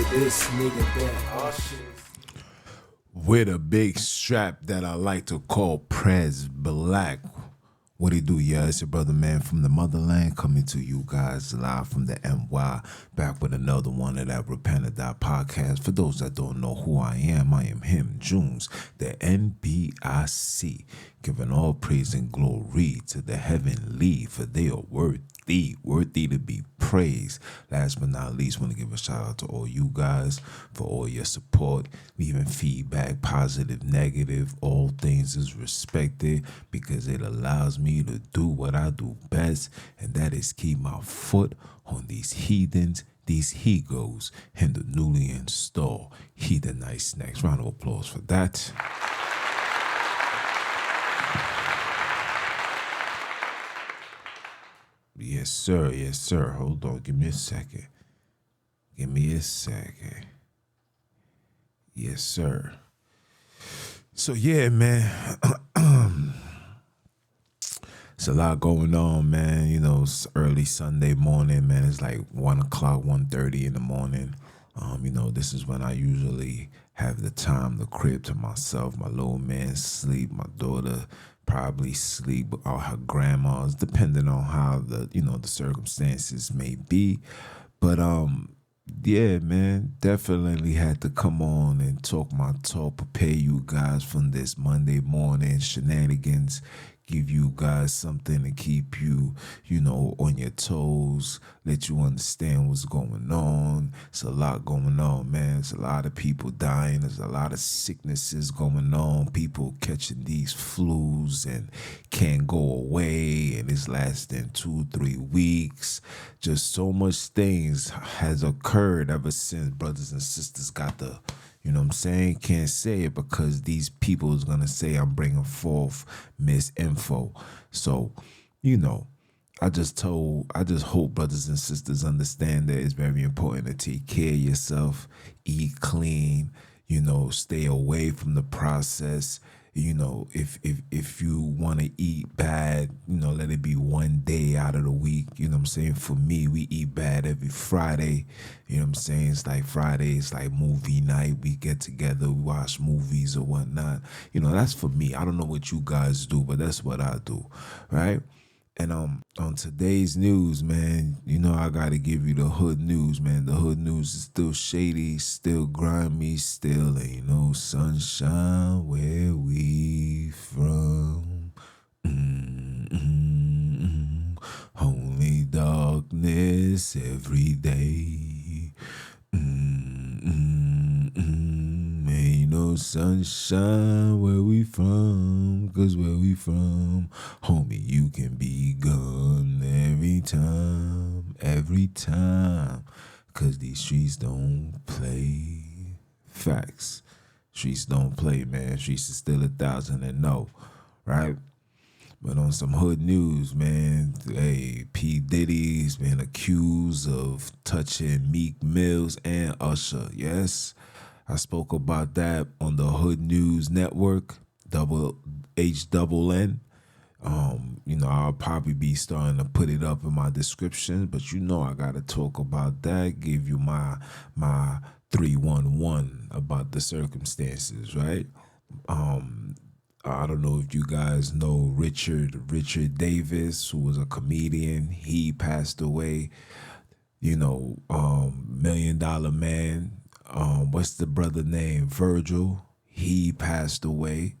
nigga this, nigga that. All shit. With a big strap that I like to call Prez Black. What it do, yeah? It's your brother, man, from the motherland, coming to you guys live from the NY, back with another one of that Repent podcast. For those that don't know who I am him, Junes, the NBIC, giving all praise and glory to the heavenly, for they are worthy to be praised. Last but not least, want to give a shout out to all you guys for all your support, leaving feedback, positive, negative, all things is respected because it allows me to do what I do best, and that is keep my foot on these heathens, these he-goes, and the newly installed Heathenite Snacks. Round of applause for that. Yes, sir. Yes, sir. Hold on. Give me a second. Yes, sir. So, yeah, man. It's a lot going on, man. You know, it's early Sunday morning, man. It's like 1 o'clock, 1:30 in the morning. You know, this is when I usually have the time, the crib to myself. My little man sleep. My daughter probably sleep with all her grandmas, depending on how the circumstances may be. But yeah, man, definitely had to come on and talk my talk, prepare you guys from this Monday morning shenanigans, give you guys something to keep you, on your toes, let you understand what's going on. It's a lot going on, man. There's a lot of people dying. There's a lot of sicknesses going on. People catching these flus and can't go away, and it's lasting 2-3 weeks. Just so much things has occurred ever since brothers and sisters got the, you know what I'm saying? Can't say it because these people is going to say I'm bringing forth misinfo. So, I just hope brothers and sisters understand that it's very important to take care of yourself, eat clean, stay away from the process. If you want to eat bad, let it be one day out of the week. You know what I'm saying? For me, we eat bad every Friday. You know what I'm saying? It's like Friday, it's like movie night. We get together, we watch movies or whatnot. That's for me. I don't know what you guys do, but that's what I do, right? And on today's news, man, I gotta give you the hood news, man. The hood news is still shady, still grimy, still ain't no sunshine where we from. Only darkness every day. Ain't no sunshine where we from, 'cause where we from, homie, you can be gone every time, 'cause these streets don't play. Facts. Streets don't play, man. Streets is still 1,000 right? But on some hood news, man, hey, P. Diddy's been accused of touching Meek Mills and Usher. Yes, I spoke about that on the Hood News Network, HNN. I'll probably be starting to put it up in my description, but I gotta talk about that, give you my 311 about the circumstances, right? I don't know if you guys know Richard Davis, who was a comedian. He passed away. $1 Million Man. What's the brother name? Virgil. He passed away.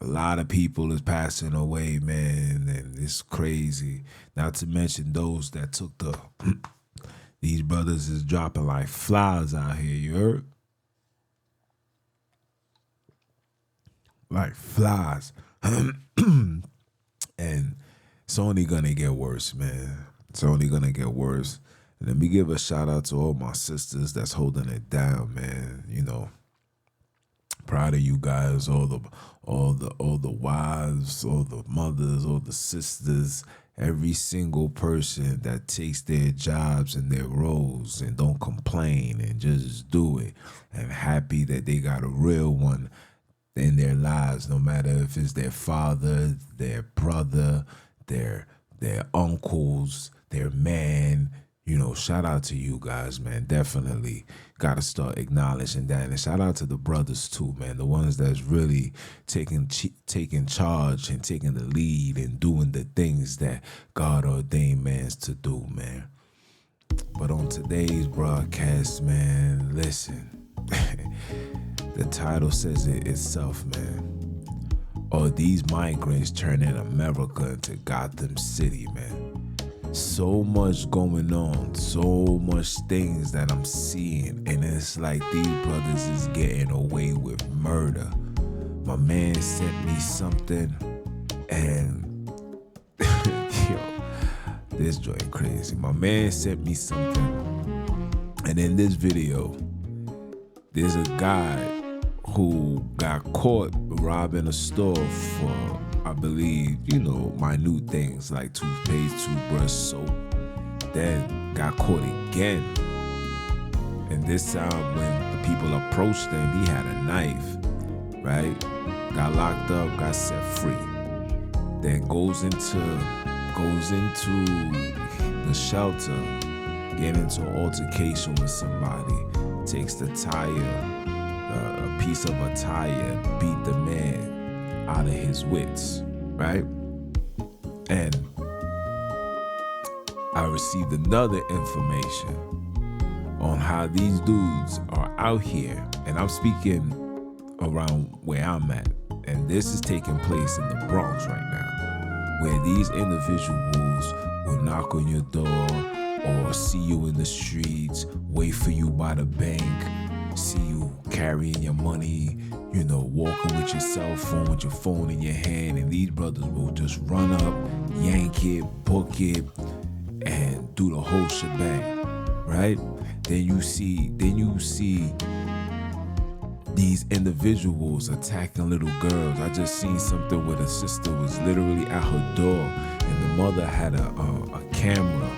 A lot of people is passing away, man, and it's crazy. Not to mention those that took the. These brothers is dropping like flies out here. You heard? Like flies. And it's only gonna get worse, man. It's only gonna get worse. And let me give a shout out to all my sisters that's holding it down, man. Proud of you guys, all the wives, all the mothers, all the sisters, every single person that takes their jobs and their roles and don't complain and just do it. And happy that they got a real one in their lives, no matter if it's their father, their brother, their uncles, their man, Shout out to you guys, man. Definitely got to start acknowledging that. And shout out to the brothers too, man. The ones that's really taking charge and taking the lead and doing the things that God ordained mans to do, man. But on today's broadcast, man, listen. The title says it itself, man. Are these migrants turning America into Gotham City, man? So much going on, so much things that I'm seeing, and it's like these brothers is getting away with murder. My man sent me something, and this joint crazy. My man sent me something, and in this video, there's a guy who got caught robbing a store for, I believe, minute things like toothpaste, toothbrush, soap. Then got caught again. And this time when the people approached him, he had a knife, right? Got locked up, got set free. Then goes into the shelter, get into an altercation with somebody, takes the tire, a piece of a tire, beat the man out of his wits, right? And I received another information on how these dudes are out here, and I'm speaking around where I'm at, and this is taking place in the Bronx right now, where these individuals will knock on your door or see you in the streets, wait for you by the bank, see you carrying your money, walking with your cell phone, with your phone in your hand, and these brothers will just run up, yank it, book it, and do the whole shebang, right? Then you see these individuals attacking little girls. I just seen something where the sister was literally at her door, and the mother had a camera,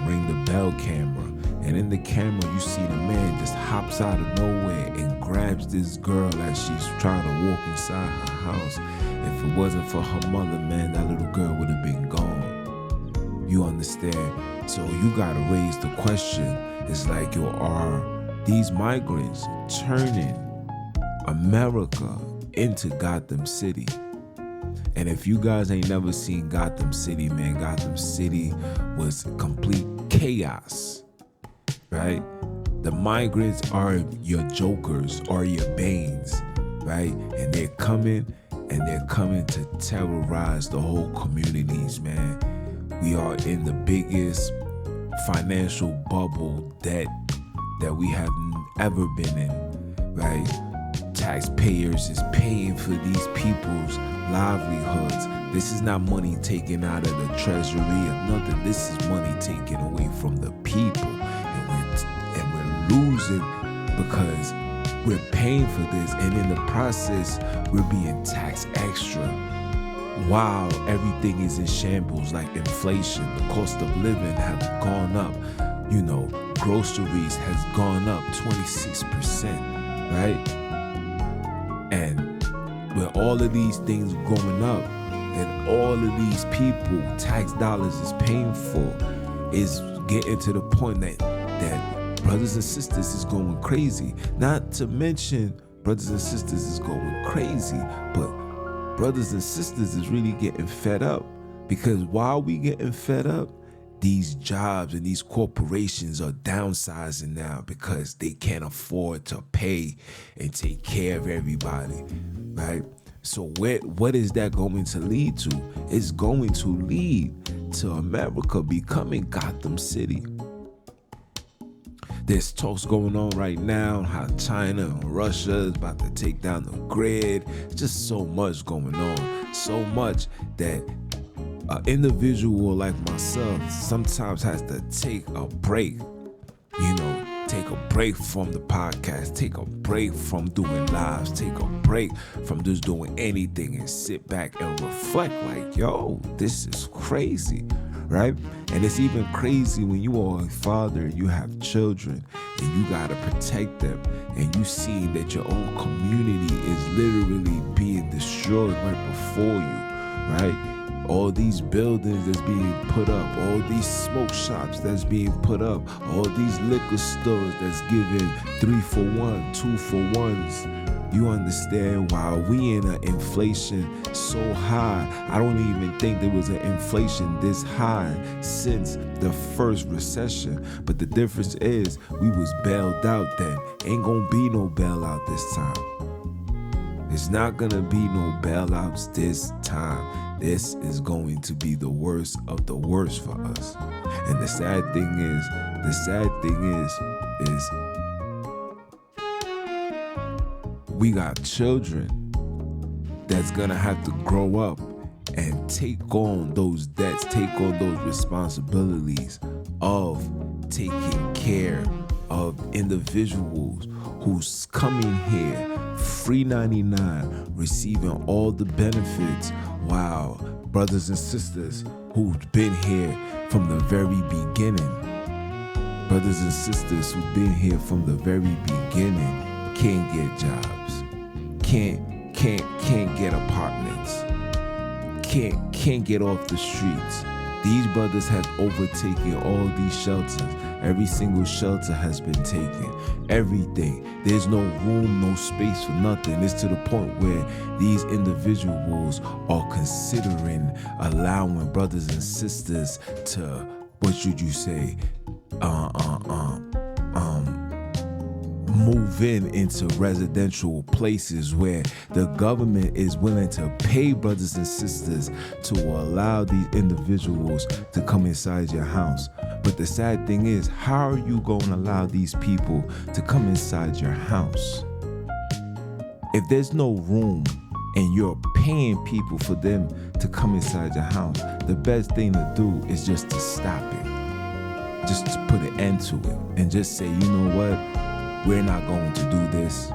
ring the bell camera. And in the camera, you see the man just hops out of nowhere and grabs this girl as she's trying to walk inside her house. If it wasn't for her mother, man, that little girl would have been gone. You understand? So you gotta raise the question. It's like, are these migrants turning America into Gotham City? And if you guys ain't never seen Gotham City, man, Gotham City was complete chaos. Right? The migrants are your jokers or your banes, right? And they're coming to terrorize the whole communities, man. We are in the biggest financial bubble that we have ever been in, right? Taxpayers is paying for these people's livelihoods. This is not money taken out of the treasury or nothing. This is money taken away from the people. And we're losing because we're paying for this, and in the process we're being taxed extra while everything is in shambles, like inflation. The cost of living has gone up. Groceries has gone up 26%, right? And with all of these things going up, and all of these people tax dollars is paying for, is getting to the point that brothers and sisters is going crazy. Not to mention brothers and sisters is going crazy, but brothers and sisters is really getting fed up, because while we getting fed up, these jobs and these corporations are downsizing now because they can't afford to pay and take care of everybody, right? So what is that going to lead to? It's going to lead to America becoming Gotham City. There's talks going on right now how China and Russia is about to take down the grid. Just so much going on. So much that an individual like myself sometimes has to take a break. Take a break from the podcast, take a break from doing lives, take a break from just doing anything and sit back and reflect like, yo, this is crazy, right? And it's even crazy when you are a father and you have children and you gotta protect them, and you see that your own community is literally being destroyed right before you, right? all these buildings that's being put up, all these smoke shops that's being put up, all these liquor stores that's giving 3 for 1, 2 for 1s. You understand why we in an inflation so high. I don't even think there was an inflation this high since the first recession. But the difference is we was bailed out then. Ain't gonna be no bailout this time. It's not gonna be no bailouts this time. This is going to be the worst of the worst for us. And the sad thing is we got children that's gonna have to grow up and take on those debts, take on those responsibilities of taking care of individuals who's coming here free 99, receiving all the benefits, while brothers and sisters who've been here from the very beginning, brothers and sisters who've been here from the very beginning can't get jobs, can't get apartments, can't get off the streets. These brothers have overtaken all these shelters. Every single shelter has been taken. Everything. There's no room, no space for nothing. It's to the point where these individuals are considering allowing brothers and sisters to, what should you say, move into residential places where the government is willing to pay brothers and sisters to allow these individuals to come inside your house. But the sad thing is, how are you going to allow these people to come inside your house if there's no room and you're paying people for them to come inside your house? The best thing to do is just to stop it, just to put an end to it, and just say, you know what? We're not going to do this.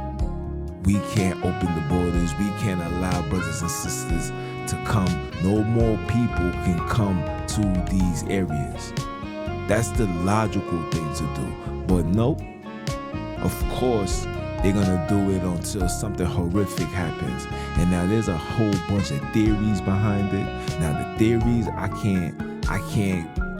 We can't open the borders. We can't allow brothers and sisters to come. No more people can come to these areas. That's the logical thing to do. But nope. Of course, they're gonna do it until something horrific happens. And now there's a whole bunch of theories behind it. Now the theories, I can't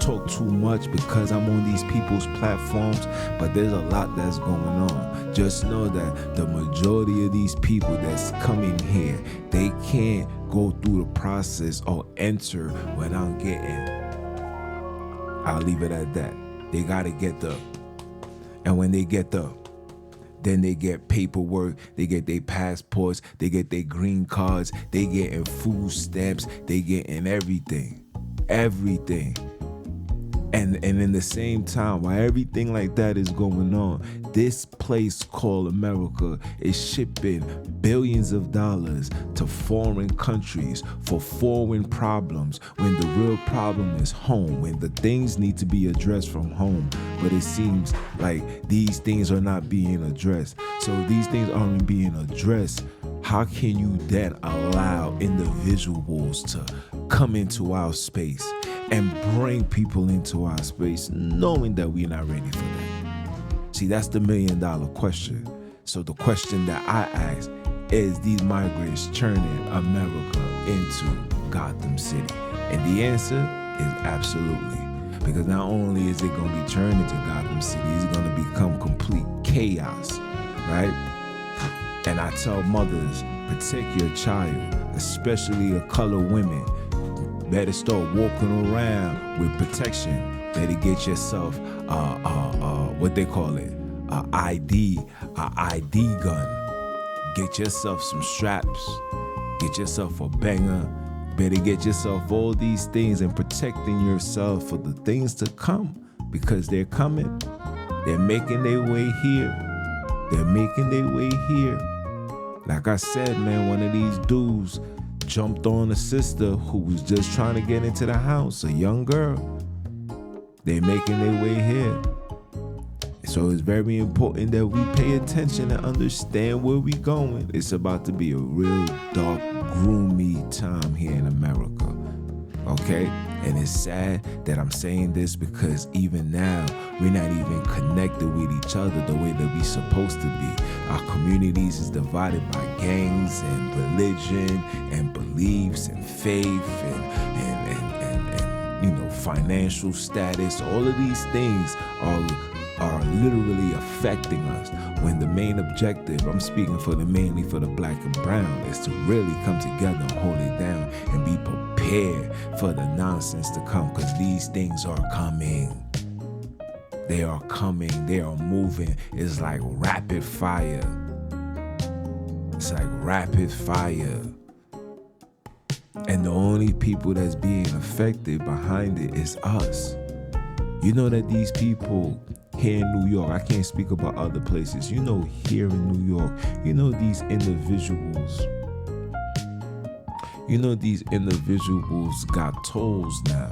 talk too much because I'm on these people's platforms, but there's a lot that's going on. Just know that the majority of these people that's coming here, they can't go through the process or enter without getting. I'll leave it at that. They gotta get the, and when they get the, then they get paperwork, they get their passports, they get their green cards, they getting food stamps, they getting everything. And in the same time, while everything like that is going on, this place called America is shipping billions of dollars to foreign countries for foreign problems, when the real problem is home, when the things need to be addressed from home. But it seems like these things are not being addressed. So if these things aren't being addressed, how can you then allow individuals to come into our space and bring people into our space knowing that we're not ready for that? See, that's the $1 million question. So the question that I ask is, these migrants turning America into Gotham City? And the answer is absolutely. Because not only is it going to be turned into Gotham City, it's going to become complete chaos, right? And I tell mothers, protect your child, especially the colored women. Better start walking around with protection. Better get yourself what they call it, a ID gun. Get yourself some straps. Get yourself a banger. Better get yourself all these things and protecting yourself for the things to come, because they're coming. They're making their way here. Like I said, man, one of these dudes jumped on a sister who was just trying to get into the house, a young girl. They're making their way here. So it's very important that we pay attention and understand where we're going. It's about to be a real dark, gloomy time here in America. Okay? And it's sad that I'm saying this, because even now, we're not even connected with each other the way that we're supposed to be. Our communities is divided by gangs and religion and beliefs and faith and financial status, all of these things are literally affecting us, when the main objective, I'm speaking mainly for the black and brown, is to really come together and hold it down and be prepared for the nonsense to come, because these things are coming. They are coming. They are moving. It's like rapid fire. It's like rapid fire. And the only people that's being affected behind it is us. You know that these people here in New York, I can't speak about other places. You know, here in New York, you know these individuals got tolls now.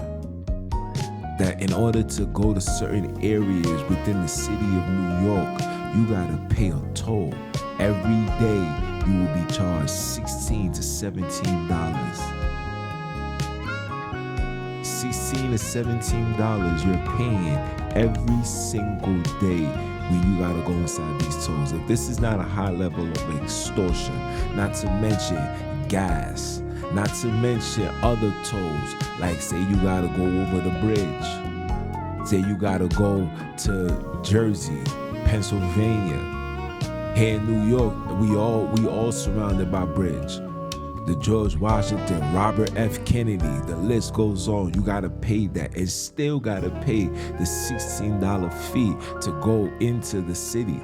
That in order to go to certain areas within the city of New York, you gotta pay a toll. Every day you will be charged $16 to $17. $16 to $17 you're paying every single day when you gotta go inside these tolls. If this is not a high level of extortion, not to mention gas, not to mention other tolls, like say you gotta go over the bridge, say you gotta go to Jersey, Pennsylvania. Here in New York, we all surrounded by bridge. The George Washington, Robert F. Kennedy, the list goes on. You gotta pay that, and still gotta pay the $16 fee to go into the city.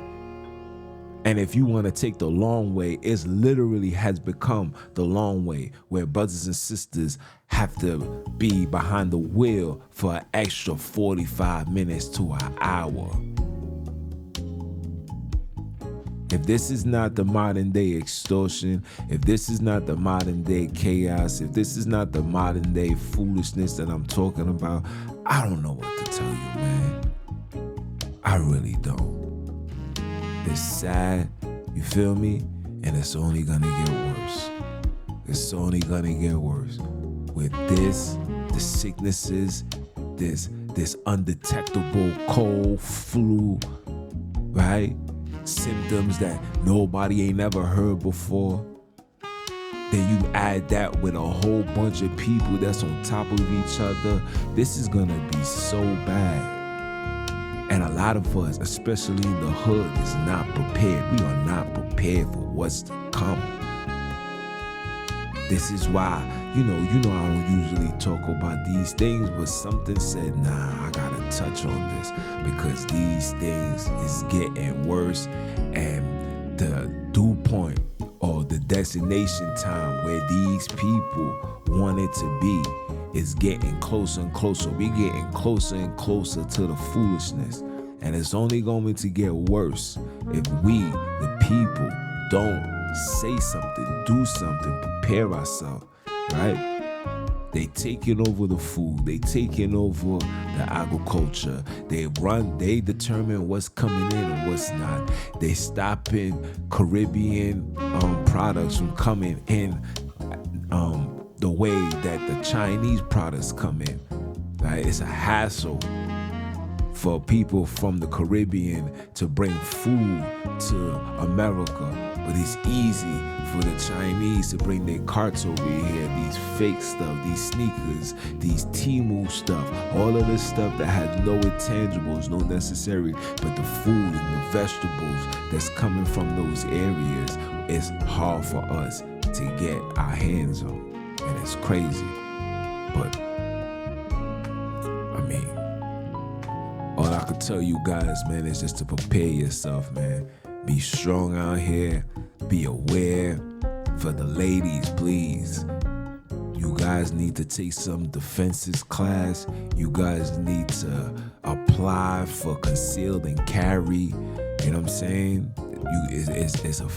And if you want to take the long way, it literally has become the long way, where brothers and sisters have to be behind the wheel for an extra 45 minutes to an hour. If this is not the modern day extortion, if this is not the modern day chaos, if this is not the modern day foolishness that I'm talking about, I don't know what to tell you, man. I really don't. It's sad, you feel me? And it's only gonna get worse. It's only gonna get worse. With this, the sicknesses, this undetectable cold, flu, right? Symptoms that nobody ain't ever heard before. Then you add that with a whole bunch of people that's on top of each other. This is gonna be so bad. And a lot of us, especially in the hood, is not prepared. We are not prepared for what's to come. This is why, you know, I don't usually talk about these things, but something said, nah, I gotta touch on this, because these things is getting worse, and the dew point or the destination time where these people want it to be is getting closer and closer. We're getting closer and closer to the foolishness. And it's only going to get worse if we, the people, don't say something, do something, prepare ourselves, right? They taking over the food. They taking over the agriculture. They determine what's coming in and what's not. They stopping Caribbean products from coming in the way that the Chinese products come in, right? It's a hassle for people from the Caribbean to bring food to America, but it's easy for the Chinese to bring their carts over here, these fake stuff, these sneakers, these Temu stuff, all of this stuff that has no intangibles, no necessary, but the food and the vegetables that's coming from those areas, it's hard for us to get our hands on. And it's crazy, but I mean, all I could tell you guys, man, is just to prepare yourself, man. Be strong out here. Be aware. For the ladies, please. You guys need to take some defenses class. You guys need to apply for concealed and carry. You know what I'm saying? It's a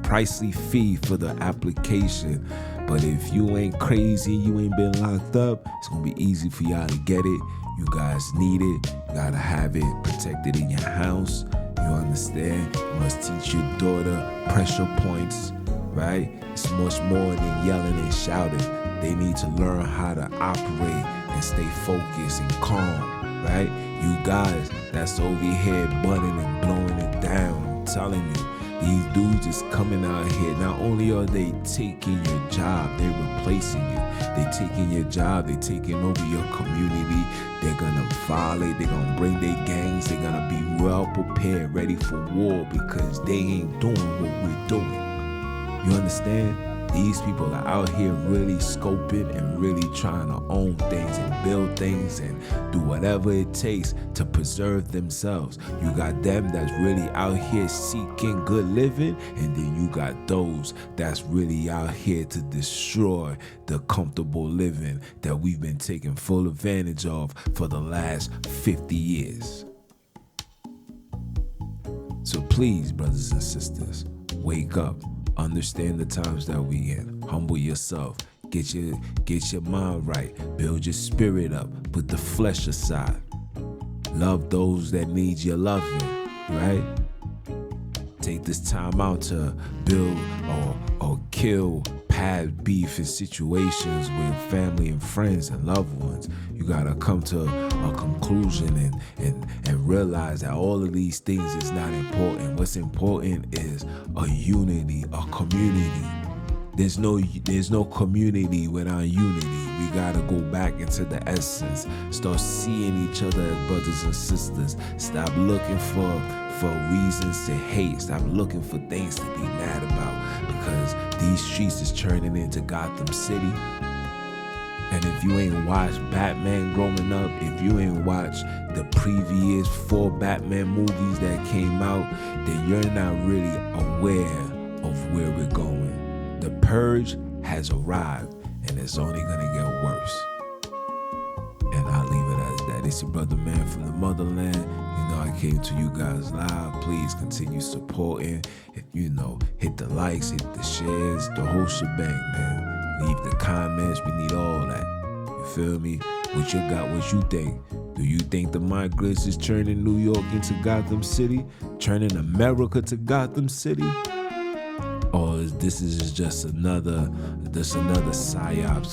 pricey fee for the application. But if you ain't crazy, you ain't been locked up, it's gonna be easy for y'all to get it. You guys need it. You gotta have it protected in your house. You understand? You must teach your daughter pressure points, right? It's much more than yelling and shouting. They need to learn how to operate and stay focused and calm, right? You guys that's over here butting and blowing it down, I'm telling you, These dudes is coming out here. Not only are they taking your job, they're replacing you. They taking your job, they taking over your community. They're gonna violate, they're gonna bring their gangs, they're gonna be well prepared, ready for war because they ain't doing what we're doing. You understand? These people are out here really scoping and really trying to own things and build things and do whatever it takes to preserve themselves. You got them that's really out here seeking good living, and then you got those that's really out here to destroy the comfortable living that we've been taking full advantage of for the last 50 years. So please, brothers and sisters, wake up. Understand the times that we in. Humble yourself. Get your mind right. Build your spirit up. Put the flesh aside. Love those that need your loving, right? Take this time out to build or kill past beef in situations with family and friends and loved ones. You gotta come to a conclusion and realize that all of these things is not important. What's important is a unity, a community. There's no community without unity. We gotta go back into the essence. Start seeing each other as brothers and sisters. Stop looking for reasons to hate. Stop looking for things to be mad about, because these streets is turning into Gotham City. And if you ain't watched Batman growing up, if you ain't watched the previous 4 Batman movies that came out, then you're not really aware of where we're going. The purge has arrived, and it's only gonna get worse. And I'll leave it as that. It's your brother man from the motherland. You know, I came to you guys live. Please continue supporting. If hit the likes, hit the shares, the whole shebang, man. Leave the comments. We need all that. You feel me? What you think? Do you think the Migrants is turning New York into Gotham City? Turning America to Gotham City? Or this is just another psyop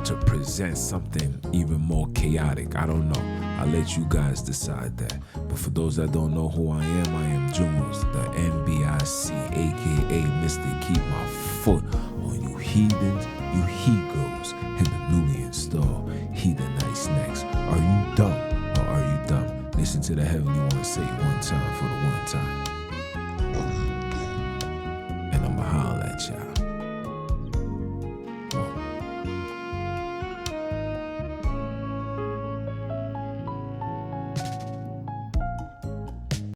to present something even more chaotic? I don't know. I'll let you guys decide that. But for those that don't know who I am Jules, the NBIC, aka Mr. Keep My Foot on you heathens, you he-goes, and the newly installed Heathenites next. Are you dumb or are you dumb? Listen to the Heavenly One say it one time for the one time.